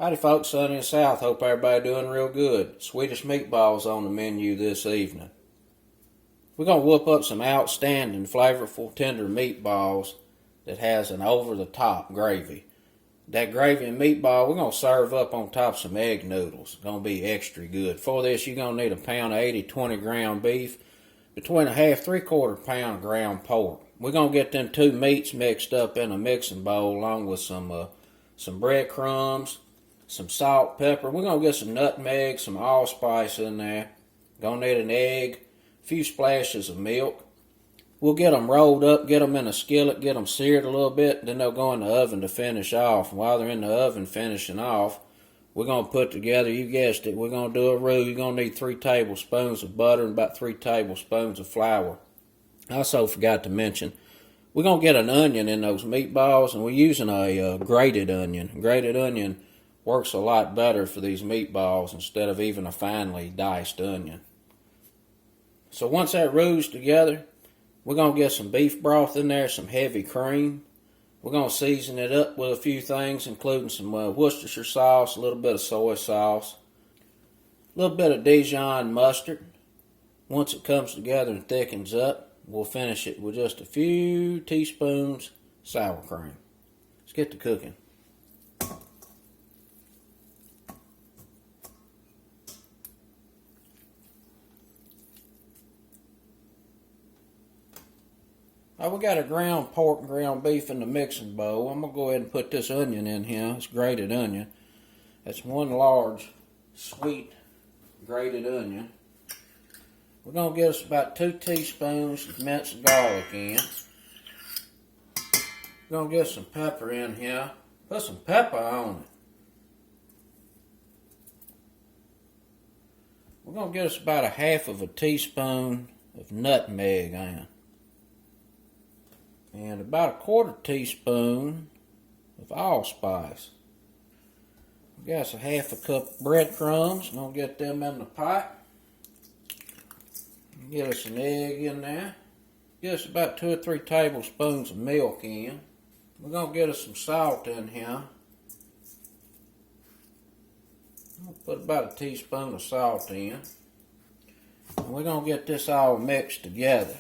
Howdy folks, sunny in the south. Hope everybody doing real good. Swedish Meatballs on the menu this evening. We're going to whoop up some outstanding, flavorful, tender meatballs that has an over-the-top gravy. That gravy and meatball, we're going to serve up on top some egg noodles. It's going to be extra good. For this, you're going to need a pound of 80-20 ground beef, between a half, 3/4 pound of ground pork. We're going to get them two meats mixed up in a mixing bowl along with some breadcrumbs, some salt, pepper. We're going to get some nutmeg, some allspice in there. Going to need an egg, a few splashes of milk. We'll get them rolled up, get them in a skillet, get them seared a little bit, then they'll go in the oven to finish off. And while they're in the oven finishing off, we're going to put together, you guessed it, we're going to do a roux. You're going to need 3 tablespoons of butter and about 3 tablespoons of flour. I also forgot to mention, we're going to get an onion in those meatballs, and we're using a grated onion. Grated onion works a lot better for these meatballs instead of even a finely diced onion. So once that roux's together, we're going to get some beef broth in there, some heavy cream. We're going to season it up with a few things, including some Worcestershire sauce, a little bit of soy sauce, a little bit of Dijon mustard. Once it comes together and thickens up, we'll finish it with just a few teaspoons sour cream. Let's get to cooking. We got a ground pork and ground beef in the mixing bowl. I'm going to go ahead and put this onion in here. It's grated onion. That's 1 large, sweet, grated onion. We're going to get us about 2 teaspoons of minced garlic in. We're going to get some pepper in here. Put some pepper on it. We're going to get us about a half of a teaspoon of nutmeg in. And about a 1/4 teaspoon of allspice. We got us a half a cup of breadcrumbs. I'm going to get them in the pot. Get us an egg in there. Get us about 2 or 3 tablespoons of milk in. We're going to get us some salt in here. I'm going to put about a teaspoon of salt in. And we're going to get this all mixed together.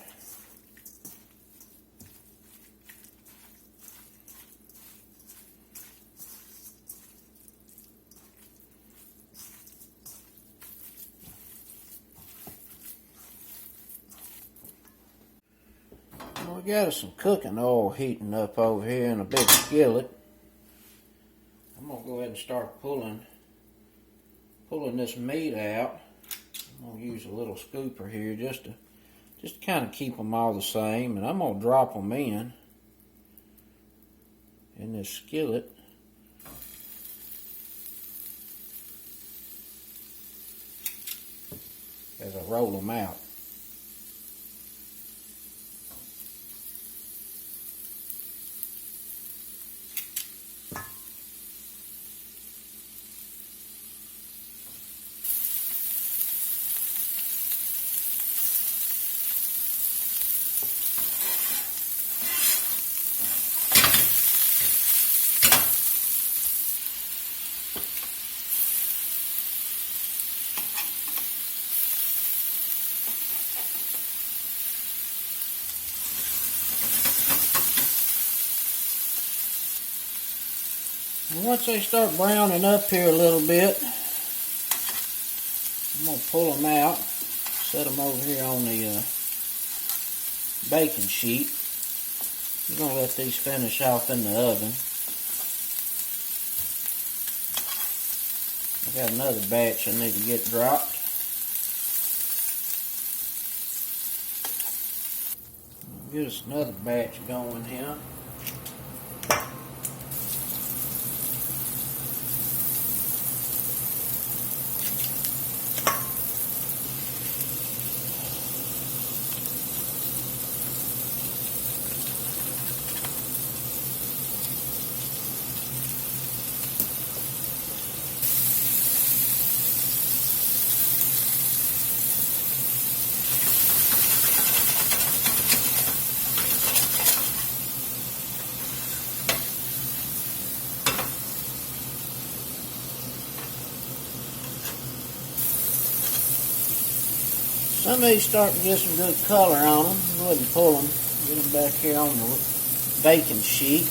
We got us some cooking oil heating up over here in a big skillet. I'm going to go ahead and start pulling this meat out. I'm going to use a little scooper here just to kind of keep them all the same. And I'm going to drop them in this skillet. As I roll them out. And once they start browning up here a little bit, I'm going to pull them out, set them over here on the baking sheet. We're going to let these finish off in the oven. I got another batch I need to get dropped. Get us another batch going here. Some of these start to get some good color on them. Go ahead and pull them. Get them back here on the baking sheet.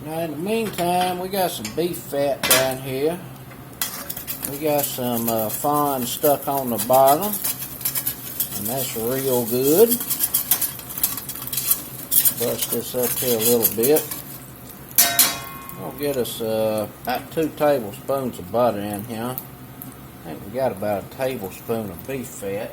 Now in the meantime, we got some beef fat down here. We got some fond stuck on the bottom, and that's real good. Bust this up here a little bit. We'll get us about 2 tablespoons of butter in here. I think we got about a tablespoon of beef fat.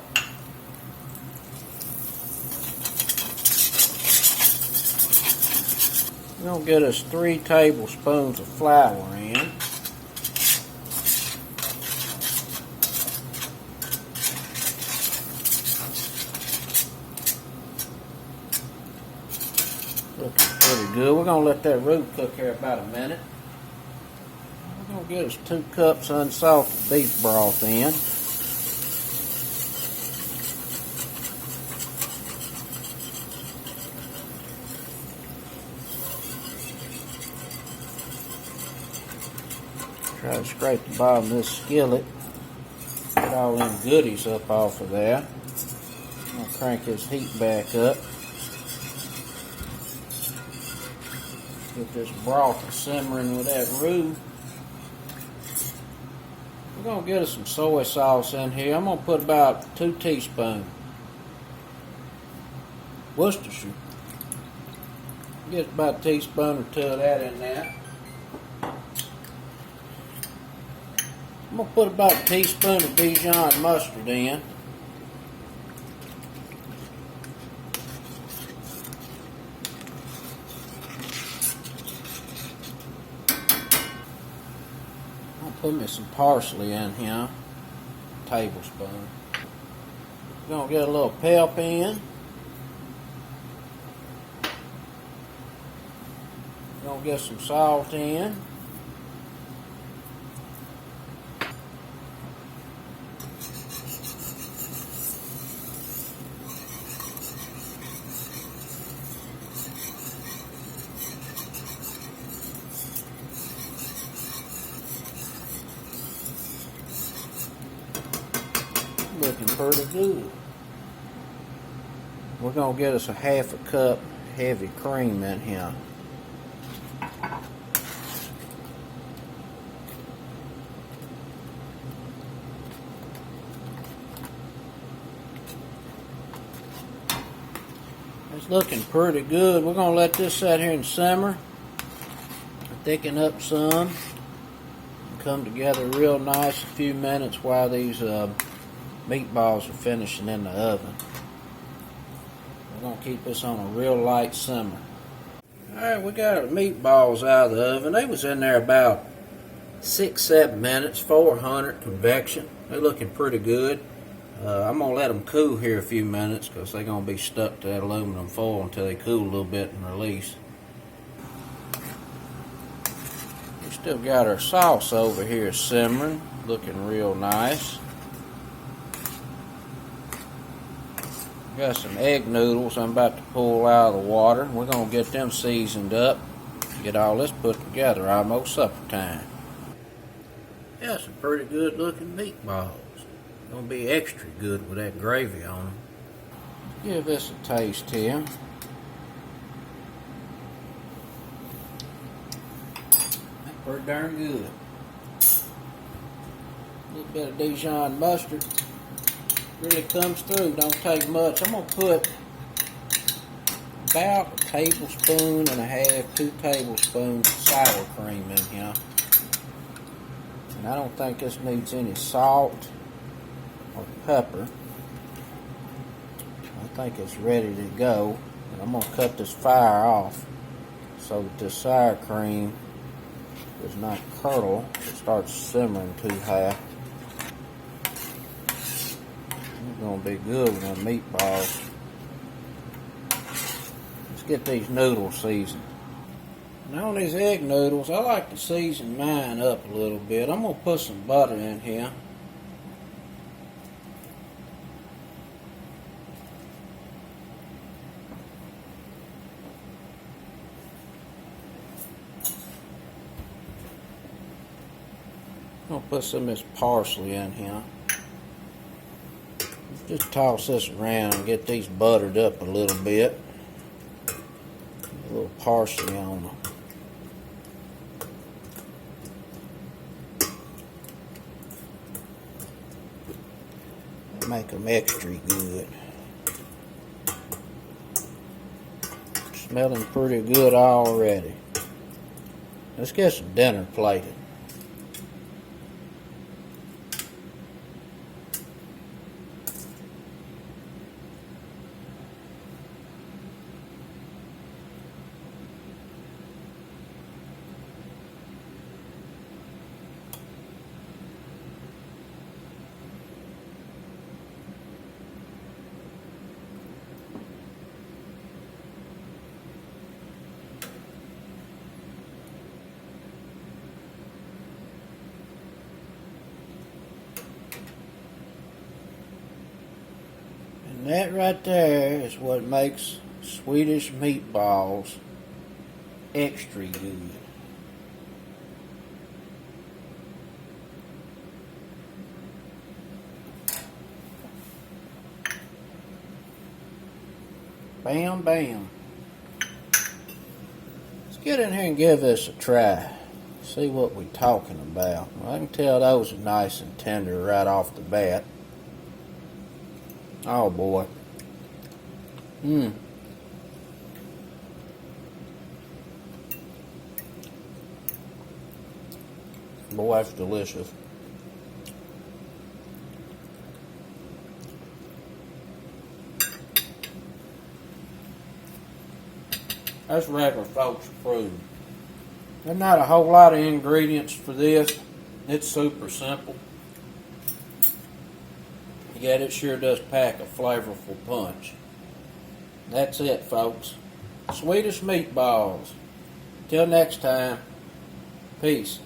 We're going to get us 3 tablespoons of flour in. Looking pretty good. We're going to let that roux cook here about a minute. We're going to get us 2 cups unsalted beef broth in. Try to scrape the bottom of this skillet. Get all them goodies up off of there. I'm going to crank this heat back up. Get this broth simmering with that roux. We're going to get us some soy sauce in here. I'm going to put about 2 teaspoons. Worcestershire. Get about a teaspoon or 2 of that in there. I'm going to put about a teaspoon of Dijon mustard in. I'll put me some parsley in here. A tablespoon. We're going to get a little pep in. We're going to get some salt in. Looking pretty good. We're going to get us a 1/2 cup heavy cream in here. It's looking pretty good. We're going to let this sit here and simmer. Thicken up some. Come together real nice a few minutes while these meatballs are finishing in the oven. We're going to keep this on a real light simmer. Alright, we got our meatballs out of the oven. They was in there about 6-7 minutes, 400 convection. They're looking pretty good. I'm going to let them cool here a few minutes because they're going to be stuck to that aluminum foil until they cool a little bit and release. We still got our sauce over here simmering, looking real nice. Got some egg noodles I'm about to pull out of the water. We're going to get them seasoned up. Get all this put together, almost supper time. Got some pretty good looking meatballs. Going to be extra good with that gravy on them. Give this a taste here. That's pretty darn good. A little bit of Dijon mustard. Really comes through, don't take much. I'm going to put about 1.5 tablespoons, 2 tablespoons of sour cream in here. And I don't think this needs any salt or pepper. I think it's ready to go. And I'm going to cut this fire off so that this sour cream does not curdle. It starts simmering too high. It's going to be good with our meatballs. Let's get these noodles seasoned. And on these egg noodles, I like to season mine up a little bit. I'm going to put some butter in here. I'm going to put some of this parsley in here. Just toss this around and get these buttered up a little bit. A little parsley on them. Make them extra good. Smelling pretty good already. Let's get some dinner plated. And that right there is what makes Swedish meatballs extra good. Bam, bam. Let's get in here and give this a try. See what we're talking about. Well, I can tell those are nice and tender right off the bat. Oh boy. Boy, that's delicious. That's regular folks food. There's not a whole lot of ingredients for this. It's super simple. Yet it sure does pack a flavorful punch. That's it, folks. Swedish meatballs. Till next time, peace.